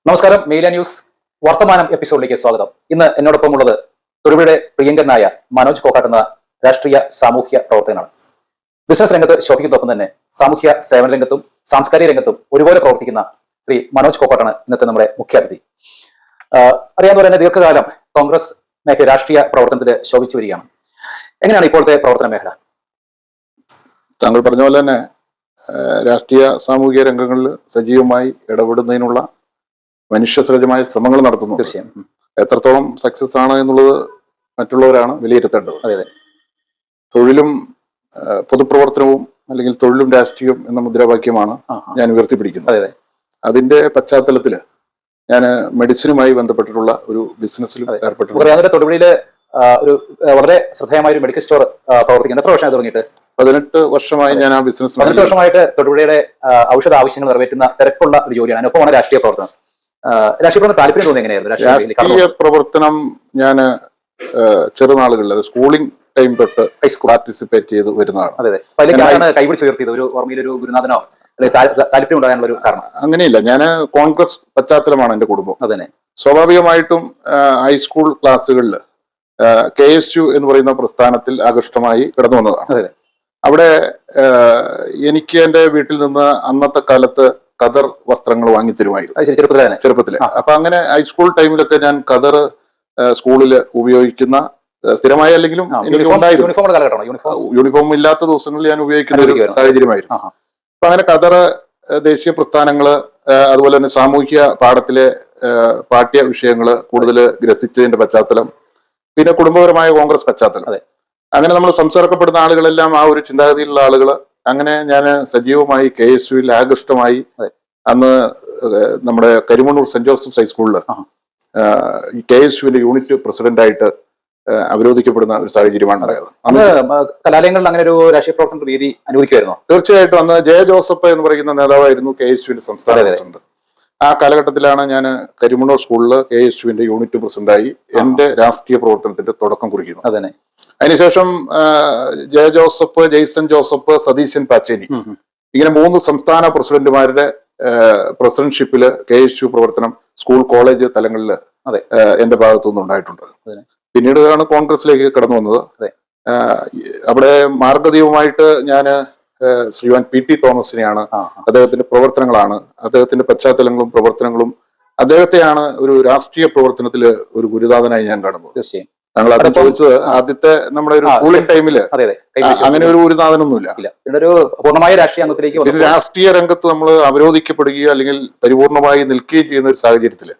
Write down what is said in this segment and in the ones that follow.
നമസ്കാരം. Media news വർത്തമാനം എപ്പിസോഡിലേക്ക് സ്വാഗതം. ഇന്ന് എന്നോടൊപ്പം ഉള്ളത് തൊടുപുഴയുടെ പ്രിയങ്കരനായ മനോജ് കോക്കാട്ട് എന്ന രാഷ്ട്രീയ സാമൂഹ്യ പ്രവർത്തകനാണ്. ബിസിനസ് രംഗത്ത് ശോഭിക്കുന്നതൊപ്പം തന്നെ സാമൂഹ്യ സേവന രംഗത്തും സാംസ്കാരിക രംഗത്തും ഒരുപോലെ പ്രവർത്തിക്കുന്ന ശ്രീ മനോജ് കോക്കാട്ടാണ് ഇന്നത്തെ നമ്മുടെ മുഖ്യാതിഥി. അറിയാവുന്ന തന്നെ ദീർഘകാലം കോൺഗ്രസ് മേഖല രാഷ്ട്രീയ പ്രവർത്തനത്തിൽ ശോഭിച്ചു വരികയാണ്. എങ്ങനെയാണ് ഇപ്പോഴത്തെ പ്രവർത്തന മേഖല? താങ്കൾ പറഞ്ഞ പോലെ തന്നെ രാഷ്ട്രീയ സാമൂഹിക രംഗങ്ങളിൽ സജീവമായി ഇടപെടുന്നതിനുള്ള മനുഷ്യസഹജമായ ശ്രമങ്ങൾ നടത്തുന്നു. തീർച്ചയായും. എത്രത്തോളം സക്സസ് ആണ് എന്നുള്ളത് മറ്റുള്ളവരാണ് വിലയിരുത്തേണ്ടത്. അതെ. തൊഴിലും പൊതുപ്രവർത്തനവും അല്ലെങ്കിൽ തൊഴിലും രാഷ്ട്രീയം എന്ന മുദ്രാവാക്യമാണ് ഞാൻ ഉയർത്തിപ്പിടിക്കുന്നത്. അതെ. അതിന്റെ പശ്ചാത്തലത്തിൽ ഞാൻ മെഡിസിനുമായി ബന്ധപ്പെട്ടിട്ടുള്ള ഒരു ബിസിനസ്സിലും ഏർപ്പെട്ടിട്ടുണ്ട്. തൊടുപുഴയില് ഒരു വളരെ ശ്രദ്ധേയമായ ഒരു മെഡിക്കൽ സ്റ്റോർ പ്രവർത്തിക്കുന്നത് എത്ര വർഷമായി തുടങ്ങിയിട്ട്? 18 വർഷമായി ഞാൻ ആ ബിസിനസ്. 18 വർഷമായിട്ട് തൊടുപുഴയുടെ ഔഷധ ആവശ്യങ്ങൾ നിറവേറ്റുന്ന തിരക്കുള്ള ഒരു ജോലിയാണ്. ഒപ്പമാണ് രാഷ്ട്രീയ പ്രവർത്തനം. രാഷ്ട്രീയ പ്രവർത്തനം താല്പര്യം തോന്നി എങ്ങനെയായിരുന്നു? രാഷ്ട്രീയ പ്രവർത്തനം ഞാൻ ചെറുനാളുകളിൽ സ്കൂളിംഗ് ടൈം തൊട്ട് പാർട്ടിസിപ്പേറ്റ് ചെയ്ത് വരുന്നതാണ്. അതെ. അതിലേക്കാണ് കൈപിടിച്ച് ഉയർത്തിയത്? ഒരു ഓർമ്മയിലൊരു ഗുരുനാഥനോ താല്പര്യം ഉണ്ടാകാനുള്ള ഒരു കാരണം? അങ്ങനെയില്ല. ഞാൻ കോൺഗ്രസ് പശ്ചാത്തലമാണ് എന്റെ കുടുംബം. അതന്നെ. സ്വാഭാവികമായിട്ടും ഹൈസ്കൂൾ ക്ലാസ്സുകളിൽ KSU എന്ന് പറയുന്ന പ്രസ്ഥാനത്തിൽ ആകൃഷ്ടമായി കടന്നു വന്നതാണ്. അവിടെ എനിക്ക് എന്റെ വീട്ടിൽ നിന്ന് അന്നത്തെ കാലത്ത് ഖദർ വസ്ത്രങ്ങൾ വാങ്ങിത്തരുമായിരുന്നു ചെറുപ്പത്തില്. അപ്പൊ അങ്ങനെ ഹൈസ്കൂൾ ടൈമിലൊക്കെ ഞാൻ ഖദർ സ്കൂളിൽ ഉപയോഗിക്കുന്ന സ്ഥിരമായി അല്ലെങ്കിലും യൂണിഫോം ഇല്ലാത്ത ദിവസങ്ങളിൽ ഞാൻ ഉപയോഗിക്കുന്ന ഒരു സാഹചര്യമായിരുന്നു. അപ്പൊ അങ്ങനെ ഖദർ ദേശീയ പ്രസ്ഥാനങ്ങള് അതുപോലെ തന്നെ സാമൂഹ്യ പാഠത്തിലെ പാഠ്യ വിഷയങ്ങള് കൂടുതൽ ഗ്രസിച്ചതിന്റെ പശ്ചാത്തലം, പിന്നെ കുടുംബപരമായ കോൺഗ്രസ് പശ്ചാത്തലം, അങ്ങനെ നമ്മൾ സംസർഗപ്പെടുന്ന ആളുകളെല്ലാം ആ ഒരു ചിന്താഗതിയിലുള്ള ആളുകള്. അങ്ങനെ ഞാൻ സജീവമായി KSUവിൽ ആകൃഷ്ടമായി. അന്ന് നമ്മുടെ കരിമണ്ണൂർ സെന്റ് ജോസഫ്സ് ഹൈസ്കൂളിൽ KSUവിന്റെ യൂണിറ്റ് പ്രസിഡന്റായിട്ട് അവരോധിക്കപ്പെടുന്ന ഒരു സാഹചര്യമാണ് ഉണ്ടായത്. കലാലയങ്ങളിൽ അങ്ങനെ ഒരു രാഷ്ട്രീയ പ്രവർത്തന വേദി അനുവദിക്കുമായിരുന്നോ? തീർച്ചയായിട്ടും. അന്ന് ജയ ജോസഫ് എന്ന് പറയുന്ന നേതാവായിരുന്നു KSUവിന്റെ സംസ്ഥാന പ്രസിഡന്റ്. ആ കാലഘട്ടത്തിലാണ് ഞാൻ കരിമണ്ണൂർ സ്കൂളിൽ KSUവിന്റെ യൂണിറ്റ് പ്രസിഡന്റായി എന്റെ രാഷ്ട്രീയ പ്രവർത്തനത്തിന്റെ തുടക്കം കുറിക്കുന്നത്. അതന്നെ. അതിനുശേഷം ജയ ജോസഫ്, ജെയ്സൺ ജോസഫ്, സതീശൻ പാച്ചേനി, ഇങ്ങനെ 3 സംസ്ഥാന പ്രസിഡന്റുമാരുടെ പ്രസിഡന്റ്ഷിപ്പില് KSU പ്രവർത്തനം സ്കൂൾ കോളേജ് തലങ്ങളിൽ എന്റെ ഭാഗത്തുനിന്ന് ഉണ്ടായിട്ടുണ്ട്. പിന്നീടാണ് കോൺഗ്രസിലേക്ക് കടന്നു വന്നത്. അവിടെ മാർഗദീപമായിട്ട് ഞാൻ ശ്രീമാൻ PT തോമസിനെയാണ്, അദ്ദേഹത്തിന്റെ പ്രവർത്തനങ്ങളാണ്, അദ്ദേഹത്തിന്റെ പശ്ചാത്തലങ്ങളും പ്രവർത്തനങ്ങളും, അദ്ദേഹത്തെയാണ് ഒരു രാഷ്ട്രീയ പ്രവർത്തനത്തിൽ ഒരു ഗുരുനാഥനായി ഞാൻ കാണുന്നത്. തീർച്ചയായും. ഞങ്ങൾ അത് ചോദിച്ചത് ആദ്യത്തെ നമ്മുടെ ഒരു സ്കൂളിംഗ് ടൈമില് അങ്ങനെ ഒരു ഗുരുനാഥനൊന്നുമില്ല. പൂർണ്ണമായ രാഷ്ട്രീയ രാഷ്ട്രീയ രംഗത്ത് നമ്മൾ അവരോധിക്കപ്പെടുകയോ അല്ലെങ്കിൽ പരിപൂർണമായി നിൽക്കുകയും ചെയ്യുന്ന ഒരു സാഹചര്യത്തില്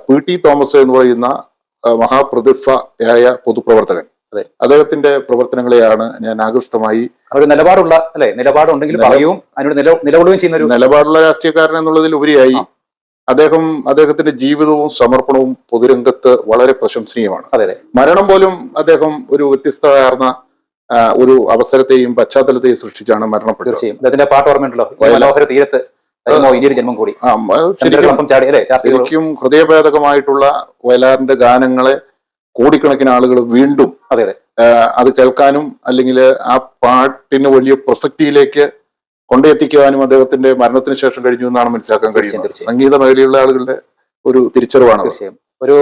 PT തോമസ് എന്ന് പറയുന്ന മഹാപ്രതിഭയായ പൊതുപ്രവർത്തകൻ, അദ്ദേഹത്തിന്റെ പ്രവർത്തനങ്ങളെയാണ് ഞാൻ ആകൃഷ്ടമായി. ഒരു നിലപാടുള്ള നിലപാടുണ്ടെങ്കിൽ പറയുകയും അതിനോട് നിലകൊള്ളുകയും ചെയ്യുന്ന ഒരു നിലപാടുള്ള രാഷ്ട്രീയക്കാരൻ എന്നുള്ളതിൽ ഉപരിയായി അദ്ദേഹത്തിന്റെ ജീവിതവും സമർപ്പണവും പൊതുരംഗത്ത് വളരെ പ്രശംസനീയമാണ്. മരണം പോലും അദ്ദേഹം ഒരു വ്യത്യസ്തമാർന്ന ഒരു അവസരത്തെയും പശ്ചാത്തലത്തെയും സൃഷ്ടിച്ചാണ് മരണപ്പെട്ടത്. അദ്ദേഹത്തിന്റെ പാട്ട് ഓർമ്മയുണ്ടല്ലോ, മനോഹര തീരത്ത് ഇനിയൊരു ജന്മം കൂടി. ശരിക്കും ഹൃദയഭേദകമായിട്ടുള്ള വയലാറിന്റെ ഗാനങ്ങളെ കോടിക്കണക്കിന് ആളുകൾ വീണ്ടും അത് കേൾക്കാനും അല്ലെങ്കിൽ ആ പാട്ടിന് വലിയ പ്രസക്തിയിലേക്ക് കൊണ്ടെത്തിക്കുവാനും അദ്ദേഹത്തിന്റെ മരണത്തിന് ശേഷം കഴിഞ്ഞു എന്നാണ് മനസ്സിലാക്കാൻ കഴിയുന്നത്. സംഗീത മേഖലയിലുള്ള ആളുകളുടെ ഒരു തിരിച്ചറിവാണ്. ഒരു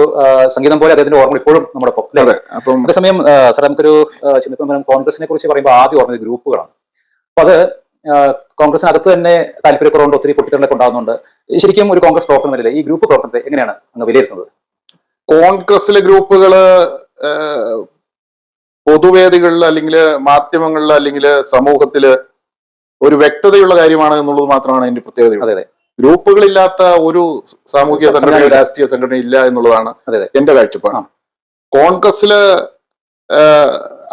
സംഗീതം പോലെ അദ്ദേഹത്തിന്റെ ഓർമ്മ ഇപ്പോഴും നമ്മുടെ അപ്പം അതേസമയം സാർ നമുക്കൊരു കോൺഗ്രസിനെ കുറിച്ച് പറയുമ്പോൾ ആദ്യം ഓർമ്മ ഗ്രൂപ്പുകളാണ്. അപ്പൊ അത് കോൺഗ്രസിനകത്ത് തന്നെ താല്പര്യക്കുറവുണ്ട്, ഒത്തിരി പൊട്ടിത്തെറികളൊക്കെ ഉണ്ടാകുന്നുണ്ട്. ശരിക്കും ഒരു കോൺഗ്രസ് പ്രവർത്തനമല്ലേ ഈ ഗ്രൂപ്പ് പ്രവർത്തനത്തെ എങ്ങനെയാണ് അങ്ങ് വിലയിരുത്തുന്നത്? കോൺഗ്രസിലെ ഗ്രൂപ്പുകള് പൊതുവേദികളിൽ അല്ലെങ്കിൽ മാധ്യമങ്ങളിൽ അല്ലെങ്കിൽ സമൂഹത്തില് ഒരു വ്യക്തതയുള്ള കാര്യമാണ് എന്നുള്ളത് മാത്രമാണ് അതിന്റെ പ്രത്യേകത. ഗ്രൂപ്പുകളില്ലാത്ത ഒരു സാമൂഹിക സംഘടന, രാഷ്ട്രീയ സംഘടന ഇല്ല എന്നുള്ളതാണ് എന്റെ കാഴ്ചപ്പാട്. കോൺഗ്രസില്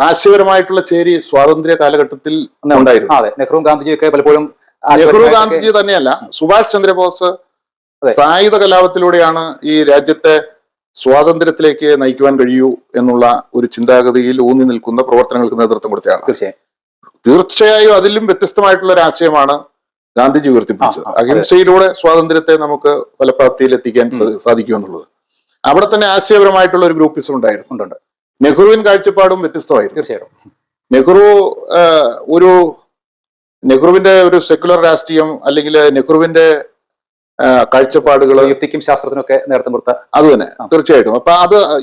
ആശയപരമായിട്ടുള്ള ചേരി സ്വാതന്ത്ര്യ കാലഘട്ടത്തിൽ ഉണ്ടായിരുന്നു. നെഹ്റു ഗാന്ധിജിയൊക്കെ പലപ്പോഴും നെഹ്റു ഗാന്ധിജി തന്നെയല്ല, സുഭാഷ് ചന്ദ്രബോസ് സായുധ കലാപത്തിലൂടെയാണ് ഈ രാജ്യത്തെ സ്വാതന്ത്ര്യത്തിലേക്ക് നയിക്കുവാൻ കഴിയൂ എന്നുള്ള ഒരു ചിന്താഗതിയിൽ ഊന്നി നിൽക്കുന്ന പ്രവർത്തനങ്ങൾക്ക് നേതൃത്വം കൊടുത്തയാണ്. തീർച്ചയായും അതിലും വ്യത്യസ്തമായിട്ടുള്ള ഒരു ആശയമാണ് ഗാന്ധിജി ഉയർത്തിപ്പിടിച്ചത്. അഹിംസയിലൂടെ സ്വാതന്ത്ര്യത്തെ നമുക്ക് ഫലപ്രാപ്തിയിൽ എത്തിക്കാൻ സാധിക്കുമെന്നുള്ളത്. അവിടെ തന്നെ ആശയപരമായിട്ടുള്ള ഒരു ഗ്രൂപ്പിസം ഉണ്ടായിരുന്നു. നെഹ്റുവിൻ കാഴ്ചപ്പാടും വ്യത്യസ്തമായിരുന്നു. തീർച്ചയായും. നെഹ്റുവിന്റെ ഒരു സെക്യുലർ രാഷ്ട്രീയം അല്ലെങ്കിൽ നെഹ്റുവിന്റെ കാഴ്ചപ്പാടുകള്, യുക്തിക്കും ശാസ്ത്രത്തിനൊക്കെ നേതൃത്വം കൊടുത്ത അത് തന്നെ തീർച്ചയായിട്ടും. അപ്പൊ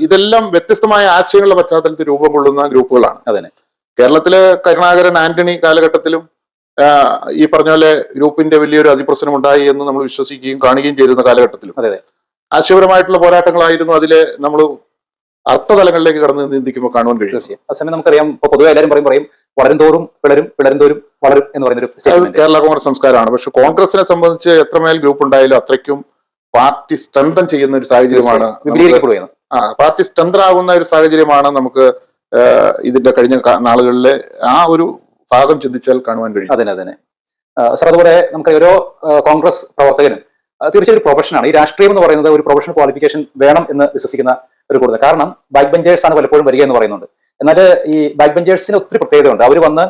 ഇതെല്ലാം വ്യത്യസ്തമായ ആശയങ്ങളുടെ പശ്ചാത്തലത്തിൽ രൂപം കൊള്ളുന്ന ഗ്രൂപ്പുകളാണ്. അതന്നെ കേരളത്തില് കരുണാകരൻ ആന്റണി കാലഘട്ടത്തിലും ഈ പറഞ്ഞ പോലെ ഗ്രൂപ്പിന്റെ വലിയൊരു അതിപ്രസരം ഉണ്ടായി എന്ന് നമ്മൾ വിശ്വസിക്കുകയും കാണുകയും ചെയ്തിരുന്ന കാലഘട്ടത്തിലും ആശയപരമായിട്ടുള്ള പോരാട്ടങ്ങളായിരുന്നു അതിലെ നമ്മൾ അർത്ഥതലങ്ങളിലേക്ക് കടന്ന് ചിന്തിക്കുമ്പോൾ കാണുവാൻ കഴിയും. തീർച്ചയായും. അതേസമയം നമുക്കറിയാം, ഇപ്പൊ പൊതുവെ എല്ലാവരും പറയും വളരും തോറും പിളരും, പിളരും തോറും വളരും എന്ന് പറയുന്നൊരു കേരള കോൺഗ്രസ് സംസ്കാരമാണ്. പക്ഷെ കോൺഗ്രസിനെ സംബന്ധിച്ച് എത്രമേൽ ഗ്രൂപ്പ് ഉണ്ടായാലും അത്രയ്ക്കും പാർട്ടി സ്ട്രെങ്തൻ ചെയ്യുന്ന ഒരു സാഹചര്യമാണ്, പാർട്ടി സ്ട്രെങ്തൻ ആകുന്ന ഒരു സാഹചര്യമാണ് നമുക്ക് ഇതിന്റെ കഴിഞ്ഞ നാളുകളിലെ ആ ഒരു ഭാഗം ചിന്തിച്ചാൽ കാണുവാൻ കഴിയും. അതന്നെ സാർ, അതുപോലെ നമുക്ക് ഓരോ കോൺഗ്രസ് പ്രവർത്തകനും തീർച്ചയായും ഒരു പ്രൊഫഷനാണ്. ഈ രാഷ്ട്രീയം എന്ന് പറയുന്നത് ഒരു പ്രൊഫഷണൽ ക്വാളിഫിക്കേഷൻ വേണം എന്ന് വിശ്വസിക്കുന്ന ഒരു കൂടുതൽ. കാരണം ബാക്ക് ബെഞ്ചേഴ്സ് ആണ് പലപ്പോഴും വരിക എന്ന് പറയുന്നുണ്ട്. എന്നാൽ ഈ ബാക്ക് ബെഞ്ചേഴ്സിന് ഒത്തിരി പ്രത്യേകതയുണ്ട്. അവർ വന്ന്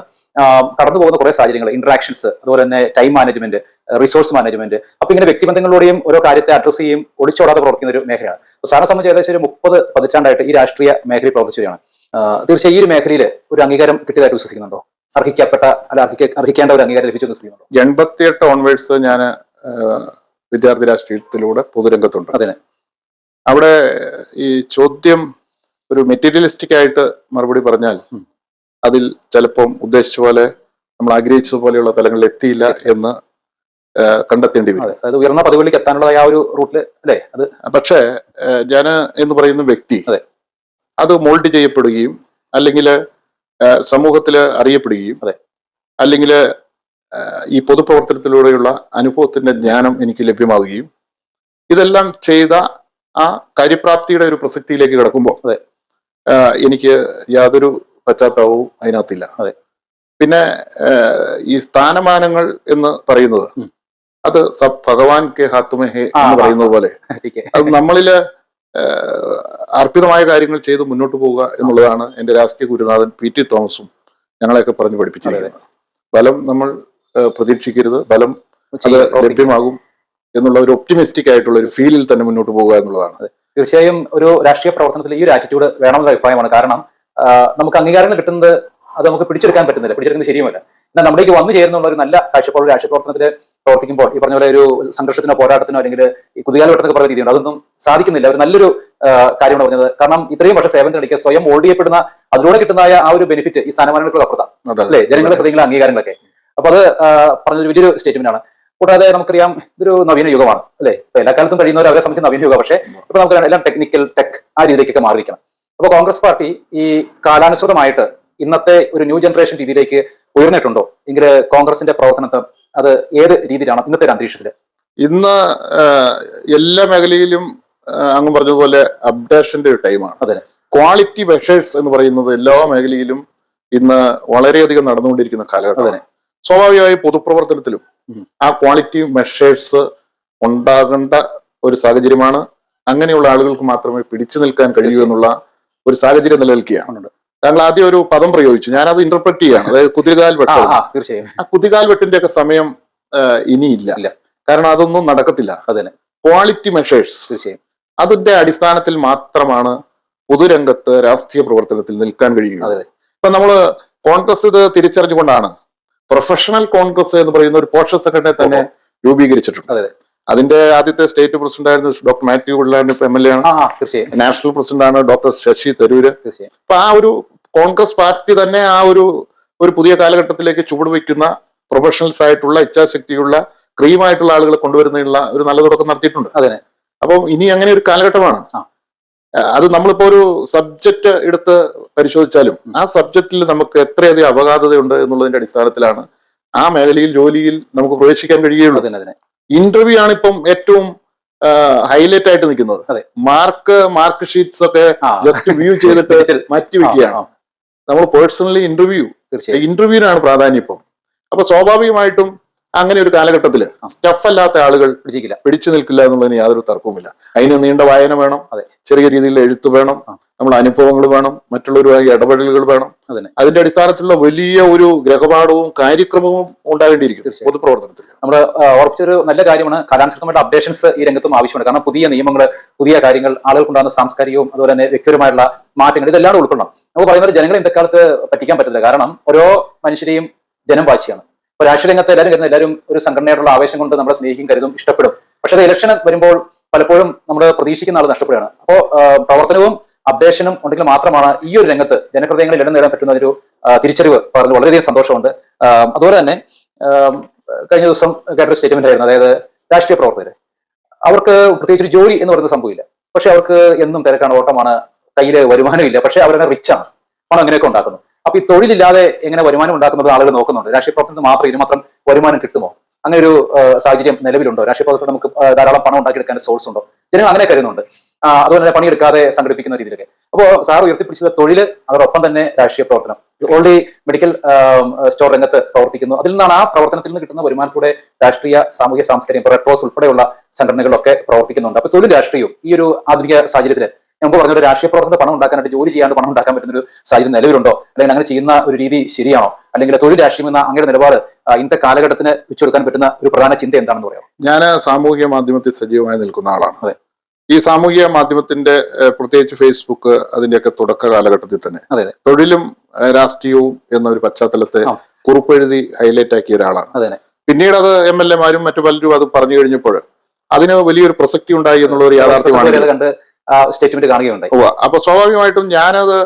കടന്നു പോകുന്ന കുറെ സാഹചര്യങ്ങൾ, ഇന്ററാക്ഷൻസ്, അതുപോലെ തന്നെ ടൈം മാനേജ്മെന്റ്, റിസോഴ്സ് മാനേജ്മെന്റ്, അപ്പൊ ഇങ്ങനെ വ്യക്തിബന്ധങ്ങളിലൂടെയും ഓരോ കാര്യത്തെ അഡ്രസ് ചെയ്യും ഒളിച്ചോടാതെ പ്രവർത്തിക്കുന്ന ഒരു മേഖലയാണ്. അപ്പൊ സാറിനെ സംബന്ധിച്ച് ഏകദേശം ഒരു 30 പതിറ്റാണ്ടായിട്ട് ഈ രാഷ്ട്രീയ മേഖലയിൽ പ്രവർത്തിച്ചു വരികയാണ്. തീർച്ചയായും ഈ ഒരു മേഖലയിൽ ഒരു അംഗീകാരം കിട്ടിയതായിട്ട് വിശ്വസിക്കുന്നുണ്ടോ? അർഹിക്കേണ്ട ഒരു അംഗീകാരം ലഭിച്ചു വിശ്വസിക്കുന്നുണ്ടോ? 88 ഓൺവേഴ്സ് ഞാൻ വിദ്യാർത്ഥി രാഷ്ട്രീയത്തിലൂടെ പൊതുരംഗത്തുണ്ട്. അതിന് അവിടെ ഈ ചോദ്യം ഒരു മെറ്റീരിയലിസ്റ്റിക് ആയിട്ട് മറുപടി പറഞ്ഞാൽ അതിൽ ചിലപ്പം ഉദ്ദേശിച്ച പോലെ നമ്മൾ ആഗ്രഹിച്ചതുപോലെയുള്ള തലങ്ങളിൽ എത്തിയില്ല എന്ന് കണ്ടെത്തേണ്ടി വരും. അതായത് ഉയർന്ന പദവികളിലേക്ക് എത്താനുള്ളതായ ആ ഒരു റൂട്ടില് അല്ലേ അത്. പക്ഷേ ഞാൻ എന്ന് പറയുന്ന വ്യക്തി അത് മോൾഡ് ചെയ്യപ്പെടുകയും അല്ലെങ്കിൽ സമൂഹത്തിൽ അറിയപ്പെടുകയും അല്ലെങ്കിൽ ഈ പൊതുപ്രവർത്തനത്തിലൂടെയുള്ള അനുഭവത്തിന്റെ ജ്ഞാനം എനിക്ക് ലഭ്യമാവുകയും ഇതെല്ലാം ചെയ്ത ആ കാര്യപ്രാപ്തിയുടെ ഒരു പ്രസക്തിയിലേക്ക് കിടക്കുമ്പോൾ എനിക്ക് യാതൊരു പശ്ചാത്തലവും അതിനകത്തില്ല. പിന്നെ ഈ സ്ഥാനമാനങ്ങൾ എന്ന് പറയുന്നത് അത് സബ് ഭഗവാൻ കെ ഹാത്തുമേ ഹേ എന്ന് പറയുന്നത് പോലെ അത് നമ്മളില് അർപ്പിതമായ കാര്യങ്ങൾ ചെയ്ത് മുന്നോട്ട് പോവുക എന്നുള്ളതാണ് എൻ്റെ രാഷ്ട്രീയ ഗുരുനാഥൻ PT തോമസും ഞങ്ങളെയൊക്കെ പറഞ്ഞു പഠിപ്പിച്ചിരിക്കുന്നത്. ബലം നമ്മൾ പ്രതീക്ഷിക്കരുത്, ബലം അത് ലഭ്യമാകും എന്നുള്ള ഒരു ഒപ്റ്റിമിസ്റ്റിക് ആയിട്ടുള്ള ഒരു ഫീലിൽ തന്നെ മുന്നോട്ട് പോകുക എന്നുള്ളതാണ്. തീർച്ചയായും ഒരു രാഷ്ട്രീയ പ്രവർത്തനത്തിൽ ഈ ഒരു ആറ്റിറ്റ്യൂഡ് വേണമെന്ന അഭിപ്രായമാണ്. കാരണം നമുക്ക് അംഗീകാരങ്ങൾ കിട്ടുന്നത് അത് നമുക്ക് പിടിച്ചെടുക്കാൻ പറ്റുന്നില്ല, പിടിച്ചെടുക്കുന്നത് ശരിയുമല്ല. എന്നാൽ നമ്മുടേക്ക് വന്നു ചേരുന്നുള്ള ഒരു നല്ല കാഴ്ചപ്പാട് രാഷ്ട്രീയ പ്രവർത്തനത്തിൽ പ്രവർത്തിക്കുമ്പോൾ ഈ പറഞ്ഞ പോലെ ഒരു സംഘർഷത്തിനോ പോരാട്ടത്തിനോ അല്ലെങ്കിൽ ഈ കുതികാൽവട്ടത്തൊക്കെ പറയുന്ന രീതിയുണ്ട്, അതൊന്നും സാധിക്കുന്നില്ല. ഒരു നല്ലൊരു കാര്യമാണ് പറഞ്ഞത്. കാരണം ഇത്രയും വർഷം സേവനത്തിനിടയ്ക്ക് സ്വയം മോൾഡ് ചെയ്യപ്പെടുന്ന അതിലൂടെ കിട്ടുന്നതായ ആ ഒരു ബെനിഫിറ്റ് ഈ സ്ഥാനമാനങ്ങൾക്ക് അപ്പുറത്താണ് അല്ലേ, ജനങ്ങളുടെ ഹൃദയങ്ങളെ അംഗീകാരങ്ങളൊക്കെ. അപ്പൊ അത് പറഞ്ഞൊരു വലിയൊരു സ്റ്റേറ്റ്മെന്റ് ആണ്. കൂടാതെ നമുക്കറിയാം ഇതൊരു നവീന യുഗമാണ് അല്ലെ. ഇപ്പൊ എല്ലാ കാലത്തും കഴിയുന്നവർ അവരെ സംബന്ധിച്ച് നവീന യുഗം, പക്ഷേ ഇപ്പൊ നമുക്ക് എല്ലാം ടെക് ആ രീതിയിലേക്കൊക്കെ മാറിയിരിക്കണം. അപ്പൊ കോൺഗ്രസ് പാർട്ടി ഈ കാലാനുസൃതമായിട്ട് ഇന്നത്തെ ഒരു ന്യൂ ജനറേഷൻ രീതിയിലേക്ക് ഉയർന്നിട്ടുണ്ടോ? എങ്കിൽ കോൺഗ്രസിന്റെ പ്രവർത്തനത്തെ അത് ഏത് രീതിയിലാണ് ഇന്നത്തെ ഒരു അന്തരീക്ഷത്തില്? ഇന്ന് എല്ലാ മേഖലയിലും അങ്ങ് പറഞ്ഞതുപോലെ അപ്ഡേഷന്റെ ഒരു ടൈമാണ്. അതെ, ക്വാളിറ്റി മെഷേഴ്സ് എന്ന് പറയുന്നത് എല്ലാ മേഖലയിലും ഇന്ന് വളരെയധികം നടന്നുകൊണ്ടിരിക്കുന്ന കാലഘട്ടമാണ്. സ്വാഭാവികമായി പൊതുപ്രവർത്തനത്തിലും ആ ക്വാളിറ്റി മെഷേഴ്സ് ഉണ്ടാകേണ്ട ഒരു സാഹചര്യമാണ്. അങ്ങനെയുള്ള ആളുകൾക്ക് മാത്രമേ പിടിച്ചു നിൽക്കാൻ കഴിയൂ എന്നുള്ള ഒരു സാഹചര്യം നിലനിൽക്കുകയാണ്. താങ്കൾ ആദ്യം ഒരു പദം പ്രയോഗിച്ചു, ഞാനത് ഇന്റർപ്രറ്റ് ചെയ്യാണ്, അതായത് കുതികാൽ വെട്ട്. ആ കുതികാൽ വെട്ടിന്റെ ഒക്കെ സമയം ഇനിയില്ല, കാരണം അതൊന്നും നടക്കത്തില്ല. ക്വാളിറ്റി മെഷേഴ്സ് അതിന്റെ അടിസ്ഥാനത്തിൽ മാത്രമാണ് പൊതുരംഗത്ത് രാഷ്ട്രീയ പ്രവർത്തനത്തിൽ നിൽക്കാൻ കഴിയുക. ഇപ്പൊ നമ്മള് കോൺഗ്രസ് ഇത് തിരിച്ചറിഞ്ഞുകൊണ്ടാണ് പ്രൊഫഷണൽ കോൺഗ്രസ് എന്ന് പറയുന്ന ഒരു പോഷക സംഘടനയെ തന്നെ രൂപീകരിച്ചിട്ടുണ്ട്. അതിന്റെ ആദ്യത്തെ സ്റ്റേറ്റ് പ്രസിഡന്റ് ആയിരുന്നു ഡോക്ടർ മാത്യു പിള്ളയാണ്, ഇപ്പൊ MLA ആണ്. നാഷണൽ പ്രസിഡന്റ് ആണ് ഡോക്ടർ ശശി തരൂര്. അപ്പൊ ആ ഒരു കോൺഗ്രസ് പാർട്ടി തന്നെ ആ ഒരു പുതിയ കാലഘട്ടത്തിലേക്ക് ചുവടുവെക്കുന്ന പ്രൊഫഷണൽസ് ആയിട്ടുള്ള ഇച്ഛാശക്തിയുള്ള ക്രീമായിട്ടുള്ള ആളുകളെ കൊണ്ടുവരുന്നതിനുള്ള ഒരു നല്ല തുടക്കം നടത്തിയിട്ടുണ്ട്. അപ്പം ഇനി അങ്ങനെ ഒരു കാലഘട്ടമാണ്. അത് നമ്മളിപ്പോ ഒരു സബ്ജക്റ്റ് എടുത്ത് പരിശോധിച്ചാലും ആ സബ്ജക്റ്റിൽ നമുക്ക് എത്രയധികം അപകടതയുണ്ട് എന്നുള്ളതിന്റെ അടിസ്ഥാനത്തിലാണ് ആ മേഖലയിൽ ജോലിയിൽ നമുക്ക് പ്രവേശിക്കാൻ കഴിയുള്ളൂ. ഇന്റർവ്യൂ ആണ് ഇപ്പം ഏറ്റവും ഹൈലൈറ്റ് ആയിട്ട് നിൽക്കുന്നത്. മാർക്ക് ഷീറ്റ്സ് ഒക്കെ ജസ്റ്റ് വ്യൂ ചെയ്തിട്ട് മാറ്റി വെക്കുകയാണ്. നമ്മൾ പേഴ്സണലി ഇന്റർവ്യൂവിനാണ് പ്രാധാന്യം ഇപ്പം. അപ്പൊ സ്വാഭാവികമായിട്ടും അങ്ങനെ ഒരു കാലഘട്ടത്തിൽ സ്റ്റഫ് അല്ലാത്ത ആളുകൾ പിടിച്ചു നിൽക്കില്ല എന്നുള്ളതിന് യാതൊരു തർക്കവുമില്ല. അതിന് നീണ്ട വായന വേണം, ചെറിയ രീതിയിലുള്ള എഴുത്ത് വേണം, നമ്മൾ അനുഭവങ്ങൾ വേണം, മറ്റുള്ളവരുമായി ഇടപെടലുകൾ വേണം. അതിന്റെ അടിസ്ഥാനത്തിലുള്ള വലിയ ഒരു ഗ്രഹപാഠവും കാര്യക്രമവും ഉണ്ടാകേണ്ടിയിരിക്കും പൊതുപ്രവർത്തനത്തിൽ. നമ്മൾ ഉറപ്പിച്ചൊരു നല്ല കാര്യമാണ്. കാലാനുസൃതമായിട്ട് അപ്ഡേഷൻസ് ഈ രംഗത്തും ആവശ്യമാണ്. കാരണം പുതിയ നിയമങ്ങൾ, പുതിയ കാര്യങ്ങൾ, ആളുകൾക്കുണ്ടാകുന്ന സാംസ്കാരികവും അതുപോലെ തന്നെ വ്യക്തിപരമായിട്ടുള്ള മാറ്റങ്ങൾ ഇതെല്ലാം ഉൾക്കൊള്ളണം. നമുക്ക് പറയുന്നത് ജനങ്ങളെ ഇന്നത്തെ കാലത്ത് പറ്റിക്കാൻ പറ്റില്ല. കാരണം ഓരോ മനുഷ്യരെയും ജനം വാശിയാണ്. ഇപ്പൊ രാഷ്ട്രീയ രംഗത്ത് എല്ലാവരും ഒരു സംഘടനയോടുള്ള ആവേശം കൊണ്ട് നമ്മളെ സ്നേഹിക്കും, കരുതും, ഇഷ്ടപ്പെടും. പക്ഷെ അത് ഇലക്ഷൻ വരുമ്പോൾ പലപ്പോഴും നമ്മൾ പ്രതീക്ഷിക്കുന്ന ആൾ നഷ്ടപ്പെടുകയാണ്. അപ്പോൾ പ്രവർത്തനവും അപ്ഡേഷനും ഉണ്ടെങ്കിൽ മാത്രമാണ് ഈ ഒരു രംഗത്ത് ജനഹൃദയങ്ങളിൽ ഇടം നേടാൻ പറ്റുന്ന ഒരു തിരിച്ചറിവ് പറഞ്ഞത് വളരെയധികം സന്തോഷമുണ്ട്. അതുപോലെ തന്നെ കഴിഞ്ഞ ദിവസം കേട്ടൊരു സ്റ്റേറ്റ്മെന്റ് ആയിരുന്നു, അതായത് രാഷ്ട്രീയ പ്രവർത്തകര് അവർക്ക് പ്രത്യേകിച്ച് ഒരു ജോലി എന്ന് പറയുന്ന സംഭവമില്ല, പക്ഷെ അവർക്ക് എന്നും തിരക്കാണ്, ഓട്ടമാണ്, കയ്യില് വരുമാനമില്ല, പക്ഷെ അവരങ്ങനെ റിച്ചാണ്, പണം അങ്ങനെയൊക്കെ ഉണ്ടാക്കുന്നു. അപ്പൊ ഈ തൊഴിലില്ലാതെ എങ്ങനെ വരുമാനം ഉണ്ടാക്കുന്നത് ആളുകൾ നോക്കുന്നുണ്ട്. രാഷ്ട്രീയ പ്രവർത്തനത്തിന് മാത്രം ഇതിനുമാത്രം വരുമാനം കിട്ടുമോ? അങ്ങനെ ഒരു സാഹചര്യം നിലവിലുണ്ടോ? രാഷ്ട്രീയ പ്രവർത്തനം നമുക്ക് ധാരാളം പണം ഉണ്ടാക്കിയെടുക്കാൻ സോഴ്സ് ഉണ്ടോ? ജനങ്ങൾ അങ്ങനെ കരുതുന്നുണ്ട്. അതുപോലെ തന്നെ പണിയെടുക്കാതെ സംഘടിപ്പിക്കുന്ന രീതിയിലൊക്കെ. അപ്പോൾ സാർ ഉയർത്തിപ്പിടിച്ചത് തൊഴിൽ, അതോടൊപ്പം തന്നെ രാഷ്ട്രീയ പ്രവർത്തനം. ഓൾറെഡി മെഡിക്കൽ സ്റ്റോർ രംഗത്ത് പ്രവർത്തിക്കുന്നു. അതിൽ നിന്നാണ് ആ പ്രവർത്തനത്തിൽ നിന്ന് കിട്ടുന്ന വരുമാനത്തിലൂടെ രാഷ്ട്രീയ, സാമൂഹ്യ, സാംസ്കാരിക, റെഡ് ഉൾപ്പെടെയുള്ള സംഘടനകളൊക്കെ പ്രവർത്തിക്കുന്നുണ്ട്. അപ്പൊ തൊഴിൽ രാഷ്ട്രീയവും ഈ ഒരു ആധുനിക സാഹചര്യത്തിൽ നമുക്ക് പറഞ്ഞ രാഷ്ട്രീയ പ്രവർത്തനത്തെ പണം ഉണ്ടാക്കാനായിട്ട് ജോലി ചെയ്യാണ്ട് പണം ഉണ്ടാക്കാൻ പറ്റുന്ന ഒരു സാഹചര്യം നിലവിലുണ്ടോ? അല്ലെങ്കിൽ അങ്ങനെ ചെയ്യുന്ന ഒരു രീതി ശരിയാണോ? അല്ലെങ്കിൽ തൊഴിൽ രാഷ്ട്രീയം എന്ന അങ്ങയുടെ നിലപാട് ഇന്നത്തെ കാലഘട്ടത്തിന് വെച്ചുകൊടുക്കാൻ പറ്റുന്ന ഒരു പ്രധാന ചിന്ത എന്താണെന്ന് പറയാം? ഞാൻ സാമൂഹിക മാധ്യമത്തിൽ സജീവമായി നിൽക്കുന്ന ആളാണ്. അതെ. ഈ സാമൂഹിക മാധ്യമത്തിന്റെ പ്രത്യേകിച്ച് ഫേസ്ബുക്ക് അതിന്റെയൊക്കെ തുടക്ക കാലഘട്ടത്തിൽ തന്നെ തൊഴിലും രാഷ്ട്രീയവും എന്ന ഒരു പശ്ചാത്തലത്തെ കുറിപ്പെഴുതി ഹൈലൈറ്റ് ആക്കിയ ഒരാളാണ്. പിന്നീട് അത് MLA മാരും മറ്റു പലരും അത് പറഞ്ഞു കഴിഞ്ഞപ്പോൾ അതിന് വലിയൊരു പ്രസക്തി ഉണ്ടായി എന്നുള്ള ഒരു യാഥാർത്ഥ്യമാണ്. സ്റ്റേറ്റ്മെന്റ് കാണുകയുണ്ടായി. അപ്പൊ സ്വാഭാവികമായിട്ടും ഞാനത്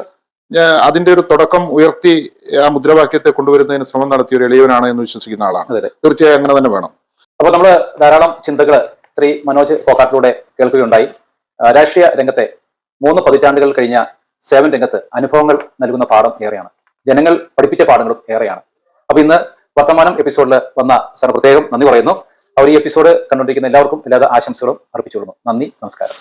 അതിന്റെ ഒരു തുടക്കം ഉയർത്തി ആ മുദ്രാവാക്യത്തെ കൊണ്ടുവരുന്നതിന് ശ്രമം നടത്തിയ ഒരു എളിയവനാണ് എന്ന് വിശ്വസിക്കുന്ന ആളാണ്. തീർച്ചയായും അങ്ങനെ തന്നെ വേണം. അപ്പൊ നമ്മള് ധാരാളം ചിന്തകൾ ശ്രീ മനോജ് കോക്കാട്ടിലൂടെ കേൾക്കുകയുണ്ടായി. രാഷ്ട്രീയ രംഗത്തെ 3 പതിറ്റാണ്ടുകൾ കഴിഞ്ഞ സേവന രംഗത്ത് അനുഭവങ്ങൾ നൽകുന്ന പാഠം ഏറെയാണ്, ജനങ്ങൾ പഠിപ്പിച്ച പാഠങ്ങളും ഏറെയാണ്. അപ്പൊ ഇന്ന് വർത്തമാനം എപ്പിസോഡിൽ വന്ന സാർ പ്രത്യേകം നന്ദി പറയുന്നു. അവർ ഈ എപ്പിസോഡ് കണ്ടുകൊണ്ടിരിക്കുന്ന എല്ലാവർക്കും എല്ലാവിധ ആശംസകളും അർപ്പിച്ചുകൊള്ളുന്നു. നന്ദി, നമസ്കാരം.